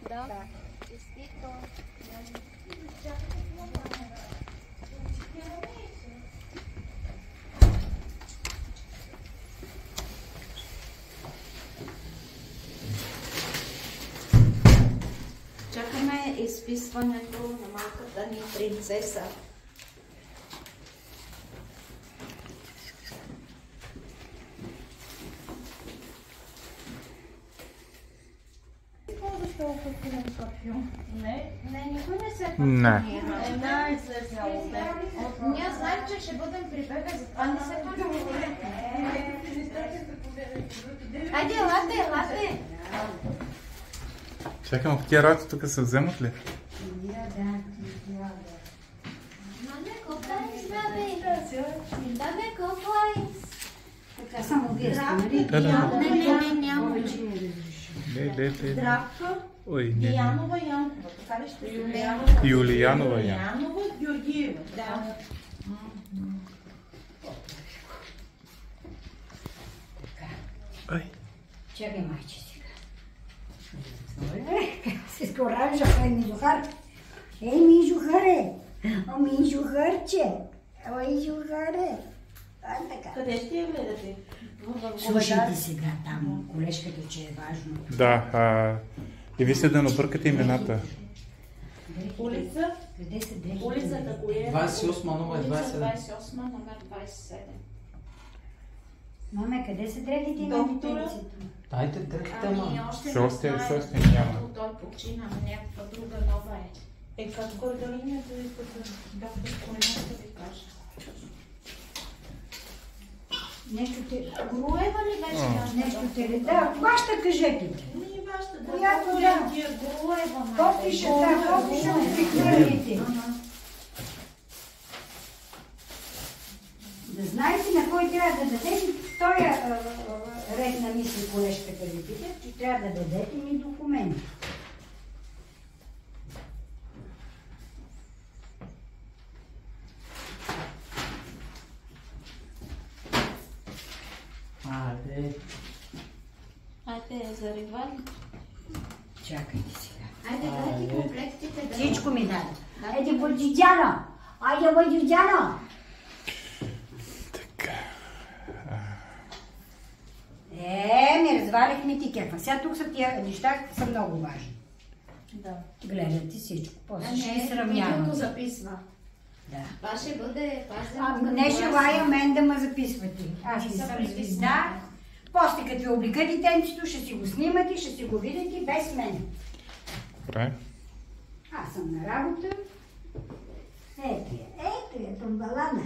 Да. Честито. Чакаме изписването на малката ни принцеса. Не, никой не се парфюмира. Ние знаем, че ще бъдем при бебе, затова не се парфюмира. Хайде, елате. Чакай, но тия работи тук се вземат ли? Така само вие сте, нали? Да. Не, няма. Здравка, Янова Янкова, така ли ще се? Юлиянова Янова Георгиева. Да. Чакай, майче сега. Се скоража, Мижухар. Мижухаре! Мижухарче! Мижухаре! Така. Къде ще я гледате? Слушайте сега там, колежката, че е важно. Да, и ви се да набъркате имената. Улица? Къде са дрехите? Улицата кое е? 28 номер 27. 28 номер 27. Маме, къде са дрехите на Доктора? детенцето? Дайте дрехите, ма. Все още няма. Той почина, но някаква друга нова е. Как горе линията ви пътя? Доктор Коленов да ви кажа. Нещо те... Груева ли беше? Нещо те ли? Да, вашата кажете. Не, вашата да. Която да. Груева, Какво пише там? Какво пише в прикладите? Да знаете на кой трябва да дадете втория ред на мисли, колежката ви пита, че трябва да дадете ми документи. Айде, заривали. Чакайте сега. Айде, дайте комплектите. Всичко ми даде. Айде, Боджиджано! Айде, Боджиджано! Така. Ми развалихме ти кефа. Сега тук са тия неща, са много важни. Да. Гледате всичко. После ще ги Видеото сравняваме. записва. Да. Това ще бъде пазено. Не желая мен да ме записвате. Аз не съм звезда. После като ви облика детенцето, ще си го снимате, ще си го видите без мен. Добре. Аз съм на работа. Ето я, тумбалана.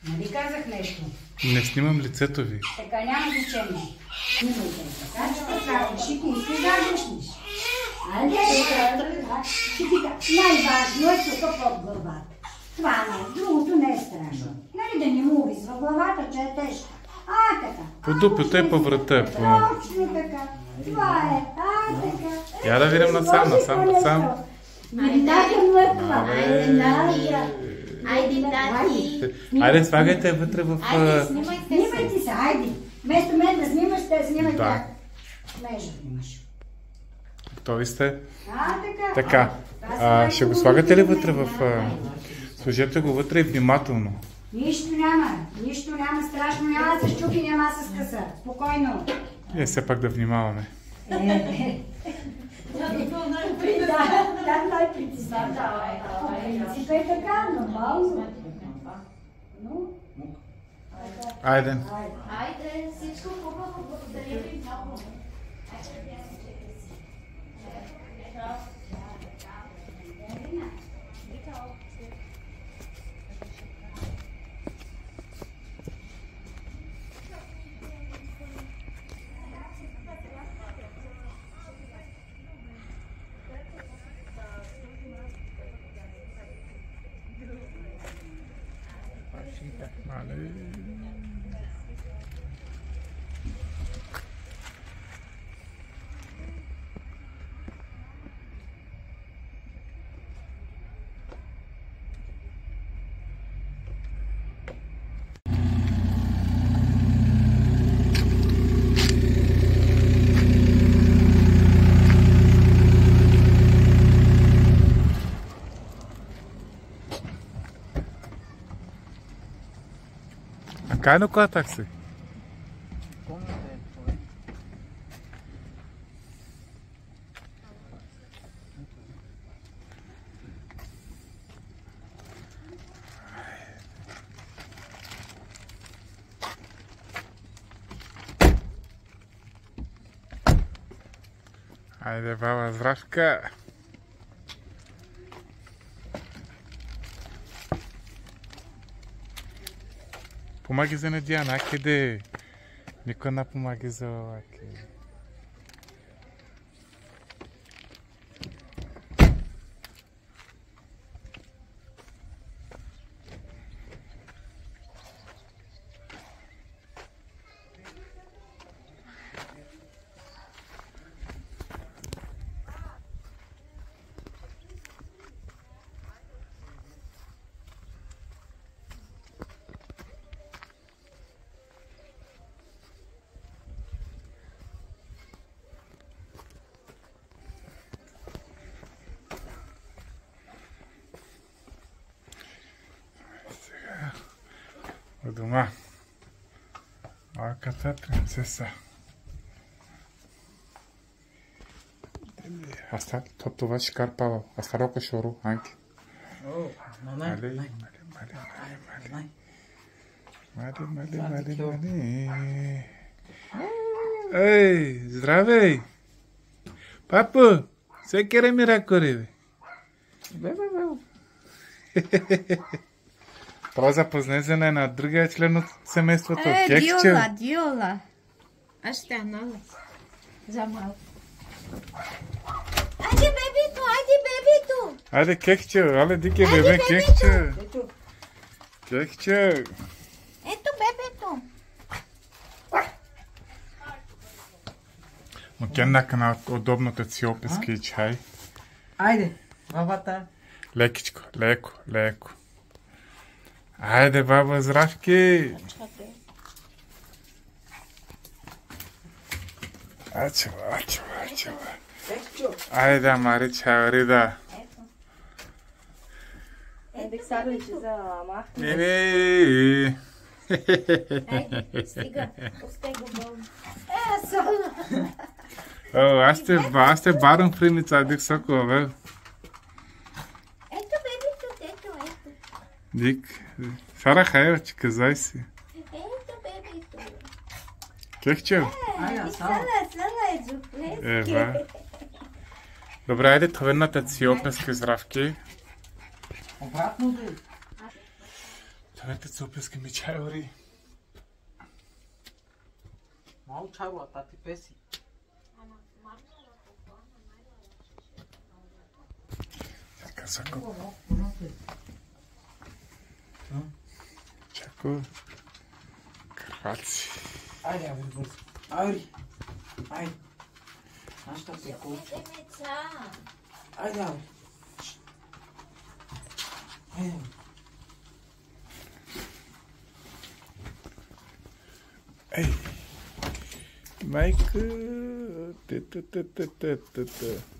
Нали казах нещо? Не снимам лицето ви. Така няма значение. Снимайте. Така че така решите, искаш да обясниш. Айде, най-важно е тук под главата. Това не, другото не е страшно. Нали да не му увисва главата, че е тежка. Така. По дупето и по врата. Точно така. Това е. Така. Я да видим насам. Вината мърква. Айде, тати. Айде, слагайте вътре в... Айде, снимайте се. Снимайте се, айде. Вместо мен да снимаш, те снимат Да. тях. Между имаш. Готови сте? Така. Така. Ще го слагате ли вътре в... Сложете го вътре и внимателно. Нищо няма страшно, няма да се щупи, няма да се скъса. Спокойно. Все пак да внимаваме. Да, най-притеснително. По принцип е така, нормално. Айде. Айде, всичко хубаво, благодаря ви много. Kaj no koja taksi? Ajde, baba Zdravka. Помаги за Надяна, акиде. Никой не помаги за Лаки. У дома малката принцеса. Това ще карпава. Астарока шору, Анки. Мали. Ей, здравей! Папо, се кере ми ракори, бе. Това запознезена е на другия член от семейството. Кекче. Диола. Аз ще анализ. За малко. Айде, бебето! Айде, Кекче, але дике бебе, Кекче. Кекче. Ето бебето. Но кеннака на удобното циопески чай. Айде, бабата. Лекичко, леко. Айде, баба Здравки. Ачава. Айде, Мари чаврида. Айде, сагличи за ама. Не. Стига, пускай го болно. Соло. Аз те барам фриница, дик сокова, бе. Ето бебето. Дик, Сара Хаева, казай си. Ето бебето. Кекче? Сала е зуплески. Ева. Добре, айде товарната циопески Здравки. Обратно да. Товарните циопески ми чайори. Мал чайва, тати песи. Чако. Чако. Краци. Айде, бързо. Айде. Аз ще се куча. Айде. Ей. Майка.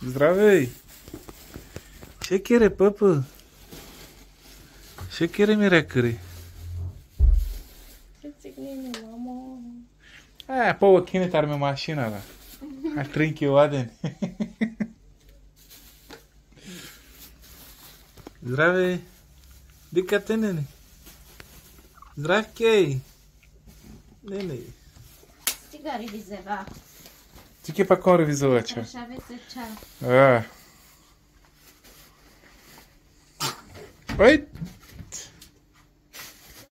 Здравей. Шекере, папа. Шекере ми рекари. Ще цигнини, мамо. Пова кинетар ми машина, да. Тринки ладен. Здравей. Дика те, не. Здравкей. Не. Стига ревизева. Ти ке пак он ревизовача? Решавайте ча. Ой!